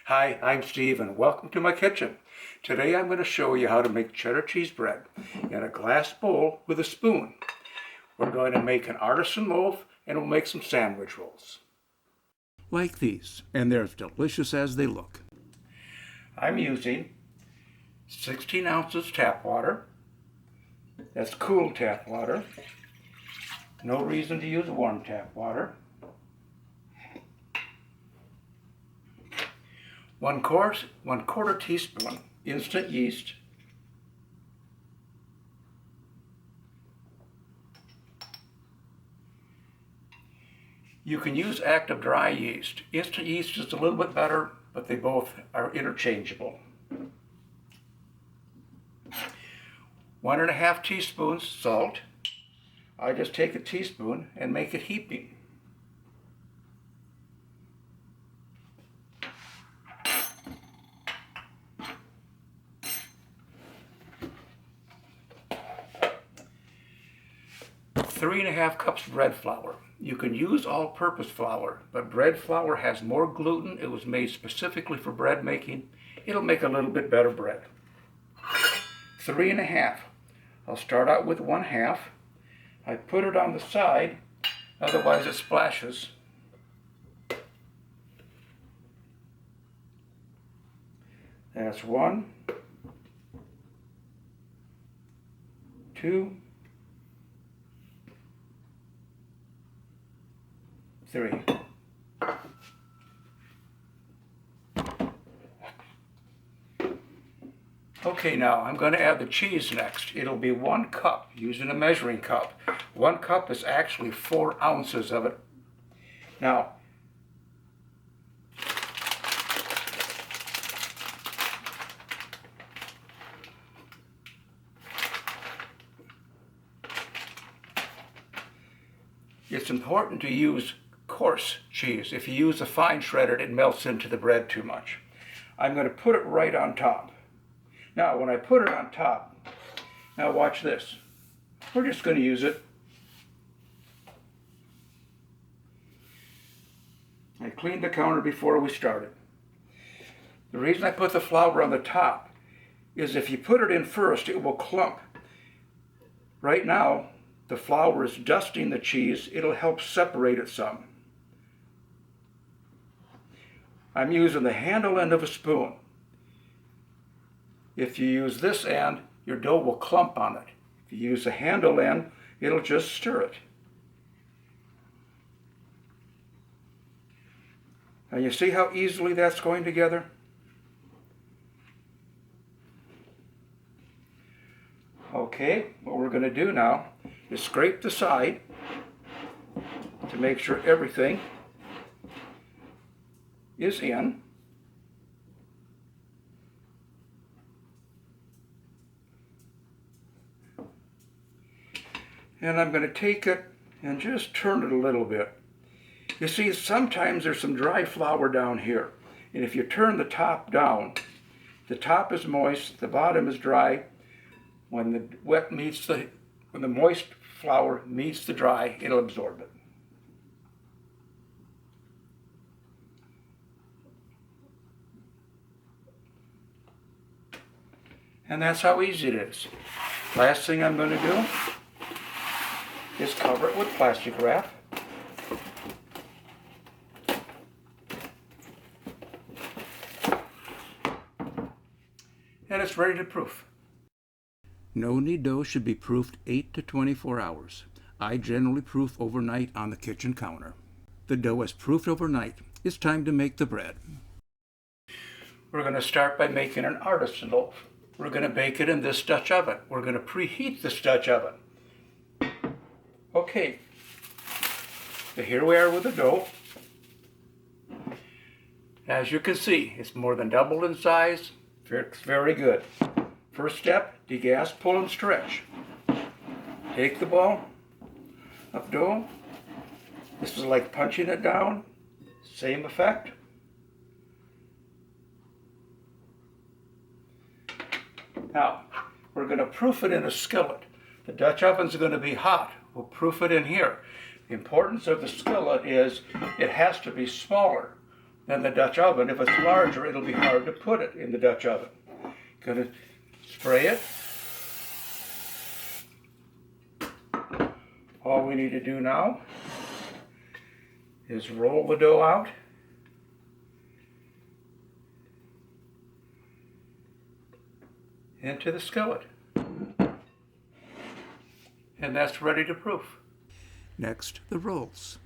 Hi, I'm Steve and welcome to my kitchen. Today I'm going to show you how to make cheddar cheese bread in a glass bowl with a spoon. We're going to make an artisan loaf and we'll make some sandwich rolls. Like these, and they're as delicious as they look. I'm using 16 ounces tap water. That's cool tap water. No reason to use warm tap water. 1/4 teaspoon instant yeast. You can use active dry yeast. Instant yeast is a little bit better, but they both are interchangeable. 1½ teaspoons salt. I just take a teaspoon and make it heaping. Three and a half cups bread flour. You can use all-purpose flour, but bread flour has more gluten. It was made specifically for bread making. It'll make a little bit better bread. 3 1/2. I'll start out with 1/2. I put it on the side, otherwise it splashes. That's 1, 2, 3. Okay, now I'm going to add the cheese next. It'll be 1 cup using a measuring cup. 1 cup is actually 4 ounces of it. Now, it's important to use coarse cheese. If you use a fine shredded, it melts into the bread too much. I'm going to put it right on top. Now, when I put it on top, now watch this. We're just going to use it. I cleaned the counter before we started. The reason I put the flour on the top is if you put it in first, it will clump. Right now, the flour is dusting the cheese. It'll help separate it some. I'm using the handle end of a spoon. If you use this end, your dough will clump on it. If you use the handle end, it'll just stir it. Now you see how easily that's going together? Okay, what we're going to do now is scrape the side to make sure everything is in. And I'm going to take it and just turn it a little bit. You see, sometimes there's some dry flour down here. And if you turn the top down, the top is moist, the bottom is dry. When the moist flour meets the dry, it'll absorb it. And that's how easy it is. Last thing I'm going to do is cover it with plastic wrap. And it's ready to proof. No-knead dough should be proofed 8 to 24 hours. I generally proof overnight on the kitchen counter. The dough is proofed overnight. It's time to make the bread. We're going to start by making an artisan loaf. We're going to bake it in this Dutch oven. We're going to preheat this Dutch oven. Okay, so here we are with the dough. As you can see, it's more than doubled in size. It's very good. First step, degas, pull, and stretch. Take the ball of dough. This is like punching it down. Same effect. Now, we're going to proof it in a skillet. The Dutch oven's going to be hot. We'll proof it in here. The importance of the skillet is it has to be smaller than the Dutch oven. If it's larger, it'll be hard to put it in the Dutch oven. Gonna spray it. All we need to do now is roll the dough out. Into the skillet. And that's ready to proof. Next, the rolls.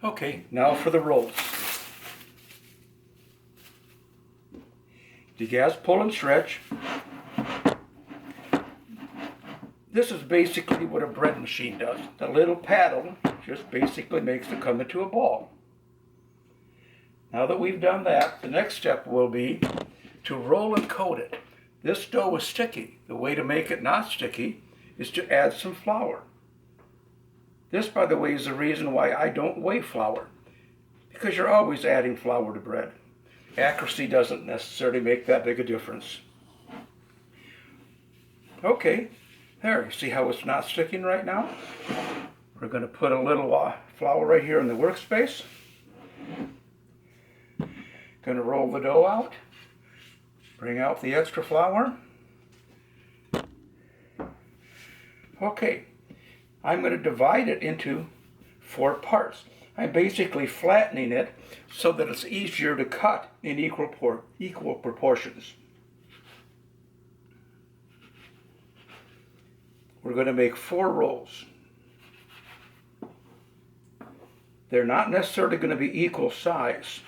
Okay, now for the rolls. Degas, pull and stretch. This is basically what a bread machine does. The little paddle just basically makes it come into a ball. Now that we've done that, the next step will be to roll and coat it. This dough is sticky. The way to make it not sticky is to add some flour. This, by the way, is the reason why I don't weigh flour, because you're always adding flour to bread. Accuracy doesn't necessarily make that big a difference. Okay, there, you see how it's not sticking right now? We're going to put a little flour right here in the workspace. Going to roll the dough out. Bring out the extra flour. Okay, I'm going to divide it into 4 parts. I'm basically flattening it so that it's easier to cut in equal proportions. We're going to make 4 rolls. They're not necessarily going to be equal size.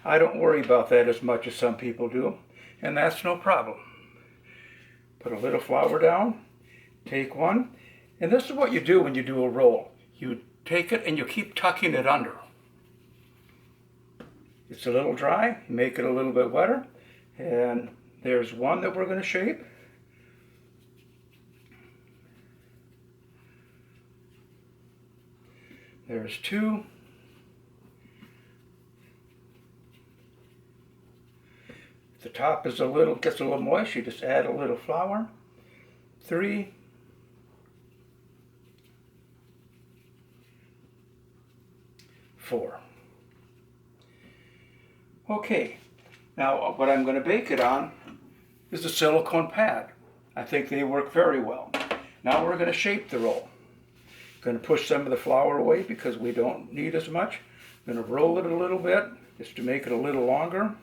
I don't worry about that as much as some people do, and that's no problem. Put a little flour down, take one, and this is what you do when you do a roll. You take it and you keep tucking it under. It's a little dry, make it a little bit wetter, and there's one that we're going to shape. There's 2. If the top is gets a little moist, you just add a little flour. 3. 4. Okay, now what I'm going to bake it on is a silicone pad. I think they work very well. Now we're going to shape the roll. Going to push some of the flour away because we don't need as much. Going to roll it a little bit just to make it a little longer.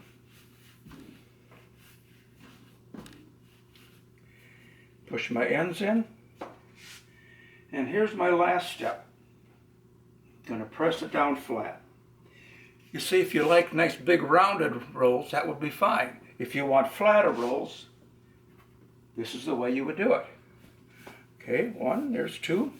Push my ends in. And here's my last step. Going to press it down flat. You see, if you like nice big rounded rolls, that would be fine. If you want flatter rolls, this is the way you would do it. Okay, 1, there's 2.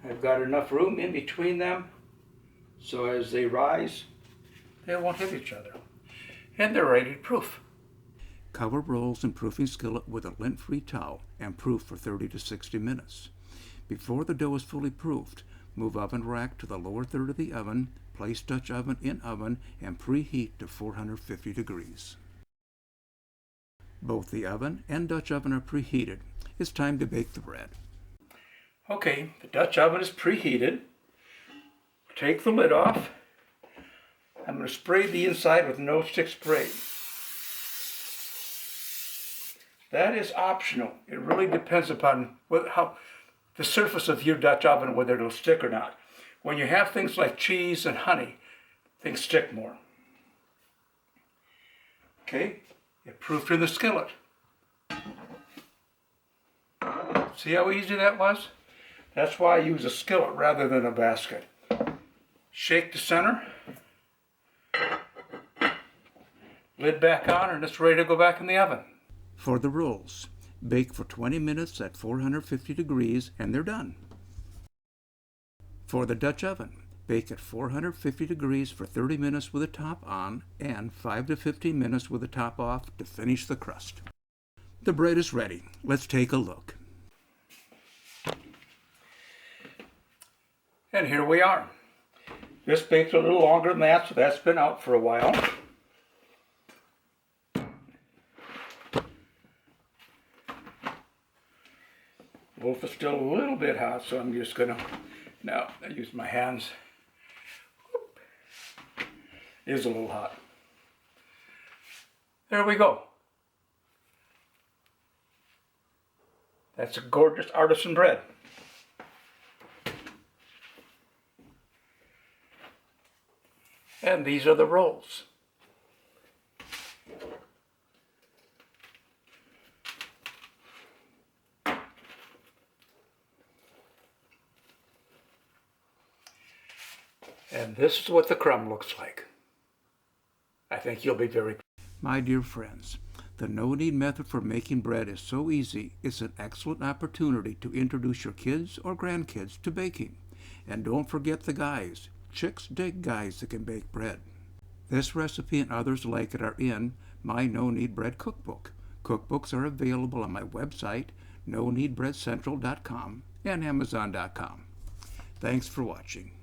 I've got enough room in between them so as they rise, they won't hit each other. And they're ready to proof. Cover rolls in proofing skillet with a lint-free towel and proof for 30 to 60 minutes. Before the dough is fully proofed, move oven rack to the lower third of the oven, place Dutch oven in oven, and preheat to 450 degrees. Both the oven and Dutch oven are preheated. It's time to bake the bread. Okay, the Dutch oven is preheated. Take the lid off. I'm going to spray the inside with no-stick spray. That is optional. It really depends upon how the surface of your Dutch oven, whether it'll stick or not. When you have things like cheese and honey, things stick more. Okay, it proofed in the skillet. See how easy that was? That's why I use a skillet rather than a basket. Shake the center. Lid back on and it's ready to go back in the oven. For the rolls, bake for 20 minutes at 450 degrees and they're done. For the Dutch oven, bake at 450 degrees for 30 minutes with the top on and 5 to 15 minutes with the top off to finish the crust. The bread is ready. Let's take a look. And here we are. This baked a little longer than that, so that's been out for a while. Loaf is still a little bit hot, so I'm just gonna, now I use my hands. It is a little hot. There we go. That's a gorgeous artisan bread. And these are the rolls. And this is what the crumb looks like. I think you'll be very... My dear friends, the no-knead method for making bread is so easy, it's an excellent opportunity to introduce your kids or grandkids to baking. And don't forget the guys. Chicks dig guys that can bake bread. This recipe and others like it are in my No-Knead Bread Cookbook. Cookbooks are available on my website, no-kneadbreadcentral.com and amazon.com. Thanks for watching.